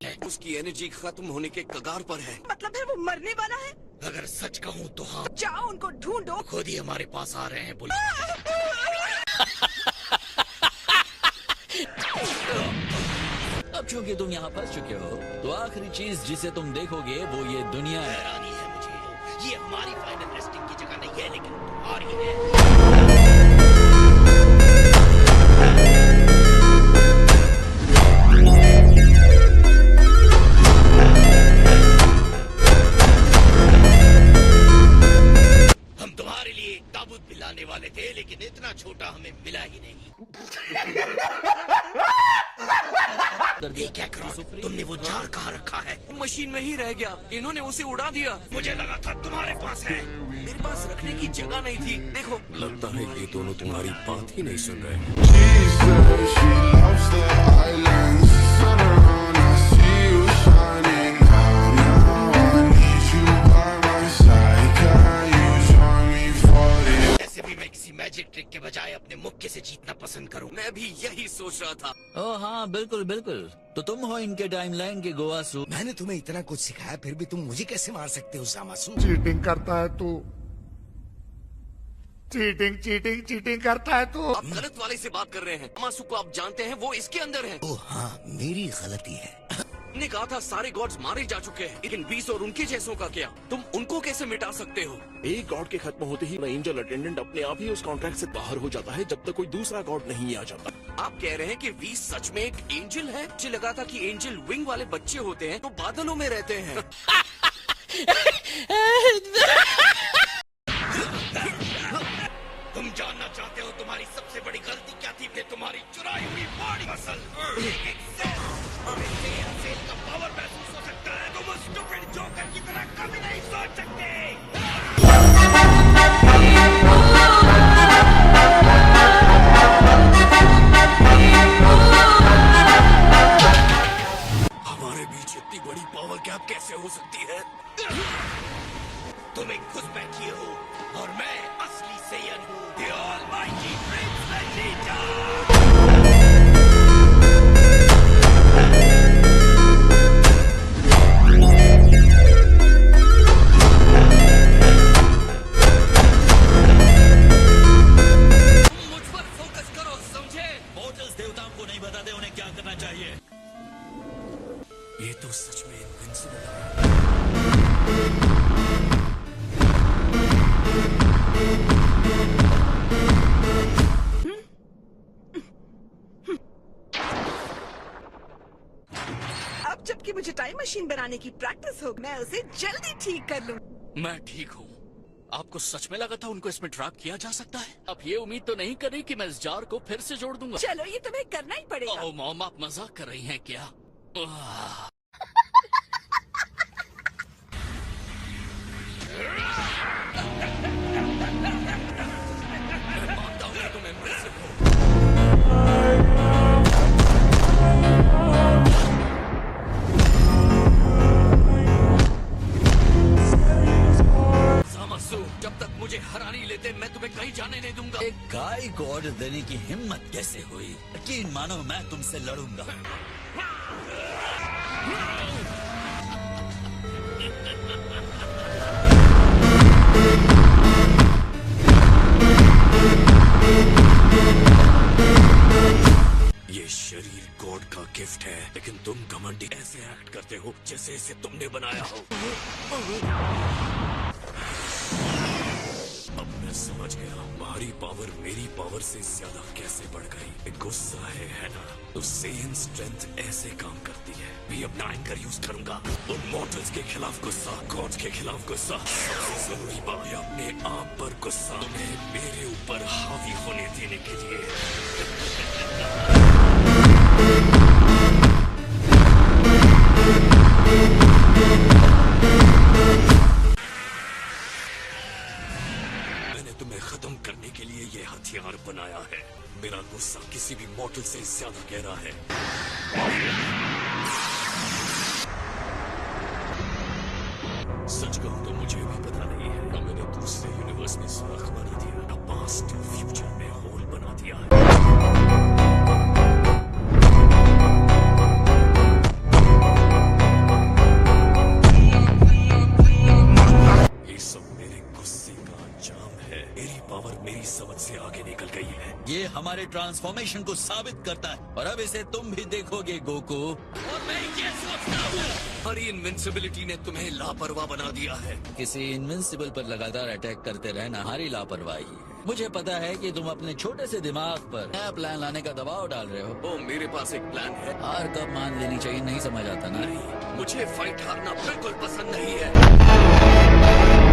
उसकी एनर्जी खत्म होने के कगार पर है। मतलब है वो मरने वाला है? अगर सच कहूँ तो हाँ। जाओ उनको ढूंढो। खुद ही हमारे पास आ रहे हैं। बोलो। अब चूंकि तुम यहाँ फंस चुके हो तो आखिरी चीज जिसे तुम देखोगे वो ये दुनिया है। हैरानी है मुझे, ये हमारी फाइनल रेस्टिंग की जगह नहीं है, लेकिन तुम्हारी है। हम तुम्हारे लिए एक ताबूत भी लाने वाले थे, लेकिन इतना छोटा हमें मिला ही नहीं। ये क्या करो? तुमने वो जार कहाँ रखा है? मशीन में ही रह गया, इन्होंने उसे उड़ा दिया। मुझे लगा था तुम्हारे पास है। मेरे पास रखने की जगह नहीं थी। देखो, लगता है ये दोनों तुम्हारी बात ही नहीं सुन रहे। मैजिक ट्रिक के बजाय अपने मुक्के से जीतना पसंद करूं। मैं भी यही सोच रहा था। ओह हाँ, बिल्कुल बिल्कुल। तो तुम हो इनके टाइमलाइन के गोवासु। मैंने तुम्हें इतना कुछ सिखाया, फिर भी तुम मुझे कैसे मार सकते हो जामासु? चीटिंग करता है तू, चीटिंग चीटिंग चीटिंग करता है तू। आप गलत वाले से बात कर रहे हैं। मासू को आप जानते हैं, वो इसके अंदर है। ओह हाँ, मेरी गलती है। ने कहा था सारे गॉड्स मारे जा चुके हैं, लेकिन 20 और उनके जैसों का क्या? तुम उनको कैसे मिटा सकते हो? एक गॉड के खत्म होते ही एंजल अटेंडेंट अपने आप ही उस कॉन्ट्रैक्ट से बाहर हो जाता है, जब तक कोई दूसरा गॉड नहीं आ जाता। आप कह रहे हैं कि 20 सच में एक एंजल है? मुझे लगा था कि एंजल विंग वाले बच्चे होते हैं तो बादलों में रहते हैं। तुम जानना चाहते हो तुम्हारी सबसे बड़ी गलती क्या थी? तुम्हारी चुराई हुई बॉडी मसल। का पावर महसूस हो सकता है। तुम उस स्टूपिड जोकर की तरह कभी नहीं सोच सकते। हमारे बीच इतनी बड़ी पावर गैप कैसे हो सकती है? तुम एक घुसपैठिए हो और मैं असली सेयन हूँ। The Almighty Prince Vegeta। ये तो सच में इनविंसिबल है। अब जबकि मुझे टाइम मशीन बनाने की प्रैक्टिस हो, मैं उसे जल्दी ठीक कर लूं। मैं ठीक हूँ। आपको सच में लगा था उनको इसमें ट्रैप किया जा सकता है? आप ये उम्मीद तो नहीं कर रही कि मैं इस जार को फिर से जोड़ दूंगा? चलो, ये तुम्हें करना ही पड़ेगा। ओह मॉम, आप मजाक कर रही हैं क्या? मैं मानता हूँ कि तुम इम्प्रेसिव हो। जामासु, जब तक मुझे हरा नहीं लेते मैं तुम्हें कहीं जाने नहीं दूंगा। एक गाय को ऑर्डर देने की हिम्मत कैसे हुई? यकीन मानो मैं तुमसे लड़ूंगा। ये शरीर गॉड का गिफ्ट है, लेकिन तुम घमंडी ऐसे एक्ट करते हो जैसे इसे तुमने बनाया हो। अब मैं समझ गया तुम्हारी पावर मेरी पावर से ज्यादा कैसे बढ़ गई। गुस्सा है ना? तो सेम स्ट्रेंथ ऐसे काम करती है। भी अपना एंकर यूज करूंगा। उन मॉर्टल्स के खिलाफ गुस्सा, गॉड्स के खिलाफ गुस्सा। सबसे जरूरी बात है अपने आप पर गुस्सा, उन्हें मेरे ऊपर हावी होने देने के लिए। मैंने तुम्हें खत्म करने के लिए ये हथियार बनाया है। मेरा गुस्सा किसी भी मॉडल से ज्यादा गहरा है। सच कहूं तो मुझे भी पता नहीं है। ना मैंने दूसरे यूनिवर्स में सुराख बना दिया, ना पास्ट फ्यूचर में होल बना दिया है। ट्रांसफॉर्मेशन को साबित करता है, और अब इसे तुम भी देखोगे गोकू। और मैं ये सोचता हूँ हमारी इनविंसिबिलिटी ने तुम्हें लापरवाह बना दिया है। किसी इनविंसिबल पर लगातार अटैक करते रहना हमारी लापरवाही है। मुझे पता है कि तुम अपने छोटे से दिमाग पर नया प्लान लाने का दबाव डाल रहे हो। ओ मेरे पास एक प्लान है। हार कब मान लेनी चाहिए नहीं समझ आता ना। नहीं, मुझे फाइट हारना बिल्कुल पसंद नहीं है।